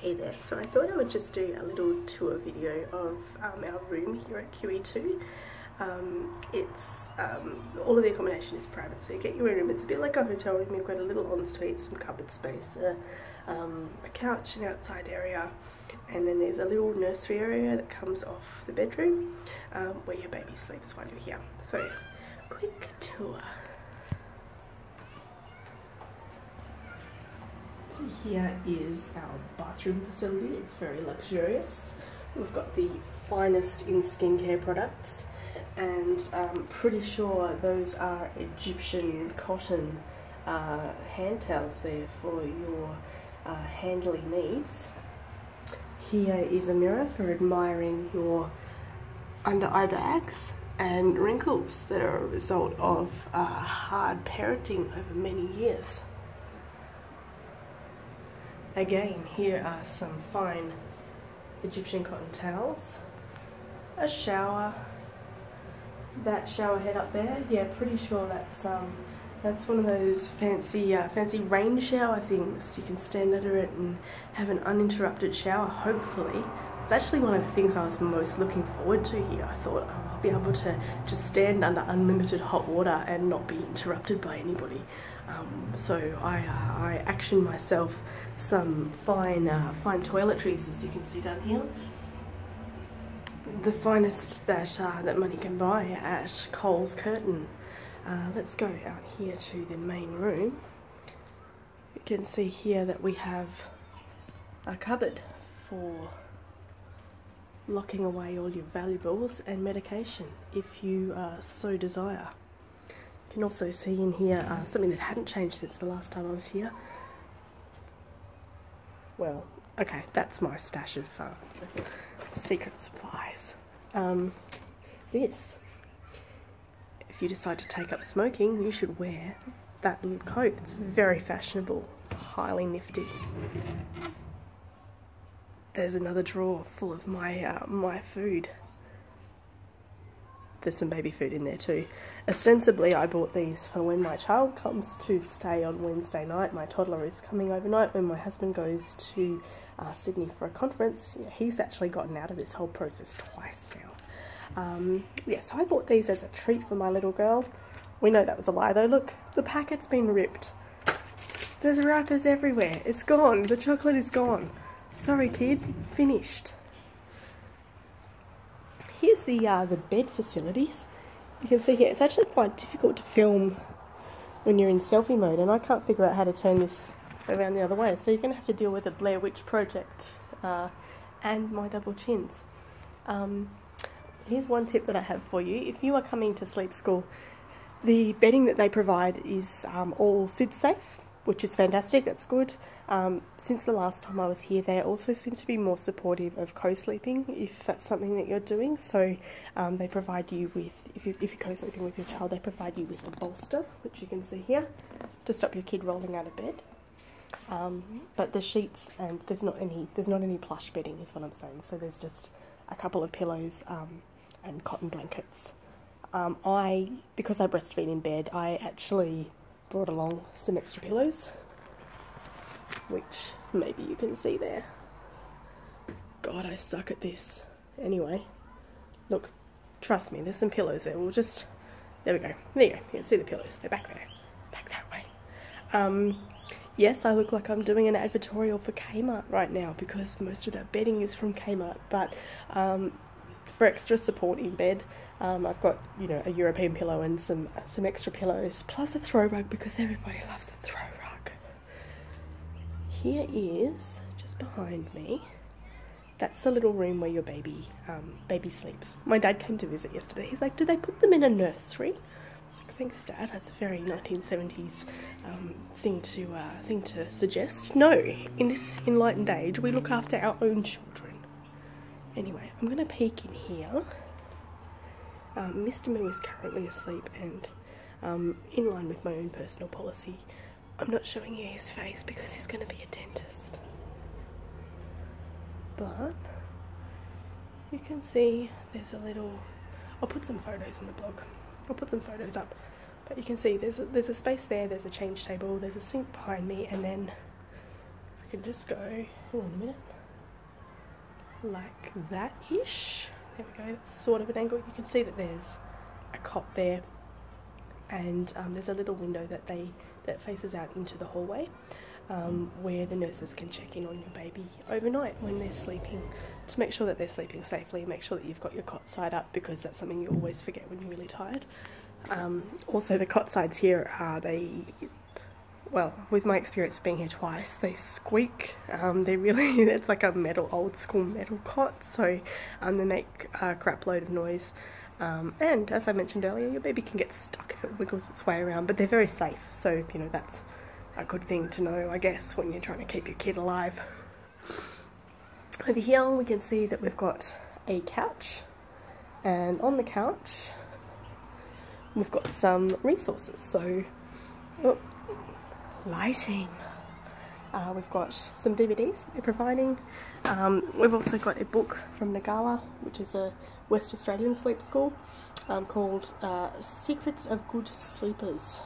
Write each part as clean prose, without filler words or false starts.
Hey there, so I thought I would just do a little tour video of our room here at QE2. All of the accommodation is private, so you get your own room. It's a bit like a hotel room. You've got a little ensuite, some cupboard space, a couch, an outside area, and then there's a little nursery area that comes off the bedroom where your baby sleeps while you're here. So, quick tour. Here is our bathroom facility. It's very luxurious. We've got the finest in skincare products, and I'm pretty sure those are Egyptian cotton hand towels there for your handly needs. Here is a mirror for admiring your under eye bags and wrinkles that are a result of hard parenting over many years. Again, here are some fine Egyptian cotton towels, a shower, that shower head up there, yeah, pretty sure that's one of those fancy rain shower things. You can stand under it and have an uninterrupted shower, hopefully. It's actually one of the things I was most looking forward to here. I thought, oh, I'll be able to just stand under unlimited hot water and not be interrupted by anybody. So I actioned myself some fine toiletries, as you can see down here. The finest that money can buy at Coles Curtin. Let's go out here to the main room. You can see here that we have a cupboard for locking away all your valuables and medication if you so desire. You can also see in here something that hadn't changed since the last time I was here. Well, okay, that's my stash of secret supplies. This, if you decide to take up smoking, you should wear that little coat. It's very fashionable, highly nifty. There's another drawer full of my food. There's some baby food in there too. Ostensibly, I bought these for when my child comes to stay on Wednesday night. My toddler is coming overnight when my husband goes to Sydney for a conference. Yeah, he's actually gotten out of this whole process twice now. Yeah, so I bought these as a treat for my little girl. We know that was a lie though. Look, the packet's been ripped. There's wrappers everywhere. It's gone. The chocolate is gone. Sorry kid, finished. Here's the bed facilities. You can see here, it's actually quite difficult to film when you're in selfie mode, and I can't figure out how to turn this around the other way, so you're going to have to deal with the Blair Witch Project and my double chins. Here's one tip that I have for you. If you are coming to sleep school, the bedding that they provide is all SIDS safe, which is fantastic, that's good. Since the last time I was here, they also seem to be more supportive of co-sleeping, if that's something that you're doing. So they provide you with, if you're co-sleeping with your child, they provide you with a bolster, which you can see here, to stop your kid rolling out of bed. But the sheets, and there's not any plush bedding is what I'm saying, so there's just a couple of pillows and cotton blankets. Because I breastfeed in bed, I actually brought along some extra pillows, which maybe you can see there. God, I suck at this. Anyway, look, trust me, there's some pillows there. We'll just, there we go. There you go. You can see the pillows. They're back there. Back that way. Yes, I look like I'm doing an advertorial for Kmart right now because most of that bedding is from Kmart, but for extra support in bed, I've got, you know, a European pillow and some extra pillows, plus a throw rug because everybody loves a throw rug. Here is, just behind me, that's the little room where your baby sleeps. My dad came to visit yesterday. He's like, do they put them in a nursery? I was like, thanks Dad, that's a very 1970s thing to suggest. No, in this enlightened age, we look after our own children. Anyway, I'm going to peek in here. Mr. Moo is currently asleep, and in line with my own personal policy, I'm not showing you his face because he's going to be a dentist. But you can see there's a little, I'll put some photos on the blog. I'll put some photos up. But you can see there's a space there, there's a change table, there's a sink behind me, and then, if I can just go, hold on a minute, like that-ish. There we go, that's sort of an angle. You can see that there's a cot there, and there's a little window that faces out into the hallway, where the nurses can check in on your baby overnight when they're sleeping, to make sure that they're sleeping safely, make sure that you've got your cot side up, because that's something you always forget when you're really tired. Also, the cot sides here are, well, with my experience of being here twice, they squeak. They really, it's like a old school metal cot, so they make a crap load of noise. And as I mentioned earlier, your baby can get stuck if it wiggles its way around, but they're very safe, so you know, that's a good thing to know, I guess, when you're trying to keep your kid alive. Over here we can see that we've got a couch, and on the couch we've got some resources. So, lighting. We've got some DVDs they're providing. We've also got a book from Nagala, which is a West Australian sleep school, called Secrets of Good Sleepers.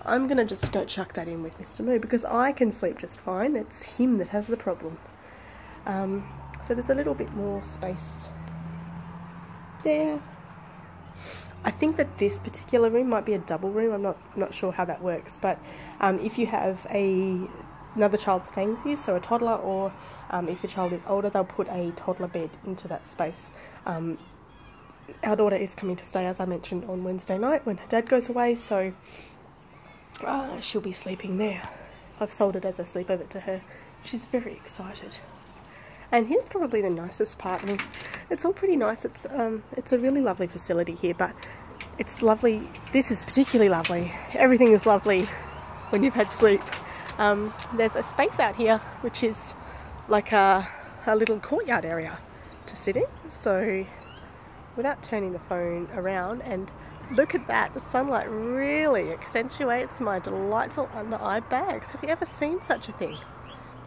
I'm gonna just go chuck that in with Mr. Moo, because I can sleep just fine. It's him that has the problem. So there's a little bit more space there. I think that this particular room might be a double room. I'm not sure how that works, but if you have another child staying with you, so a toddler, or if your child is older, they'll put a toddler bed into that space. Our daughter is coming to stay, as I mentioned, on Wednesday night when her dad goes away, so she'll be sleeping there. I've sold it as a sleepover to her. She's very excited. And here's probably the nicest part. I mean, it's all pretty nice. It's a really lovely facility here, but it's lovely. This is particularly lovely. Everything is lovely when you've had sleep. There's a space out here which is like a little courtyard area to sit in. So without turning the phone around, and look at that, the sunlight really accentuates my delightful under eye bags. Have you ever seen such a thing?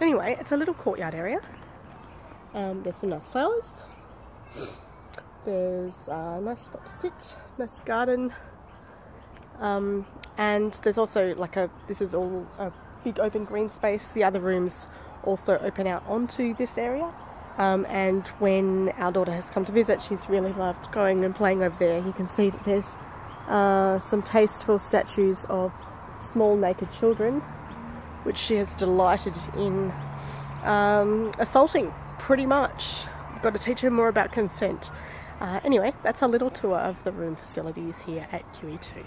Anyway, it's a little courtyard area. There's some nice flowers. There's a nice spot to sit, nice garden. And there's also this is all a big open green space. The other rooms also open out onto this area. And when our daughter has come to visit, she's really loved going and playing over there. You can see that there's some tasteful statues of small naked children, which she has delighted in assaulting, pretty much. I've got to teach her more about consent. Anyway, that's a little tour of the room facilities here at QE2.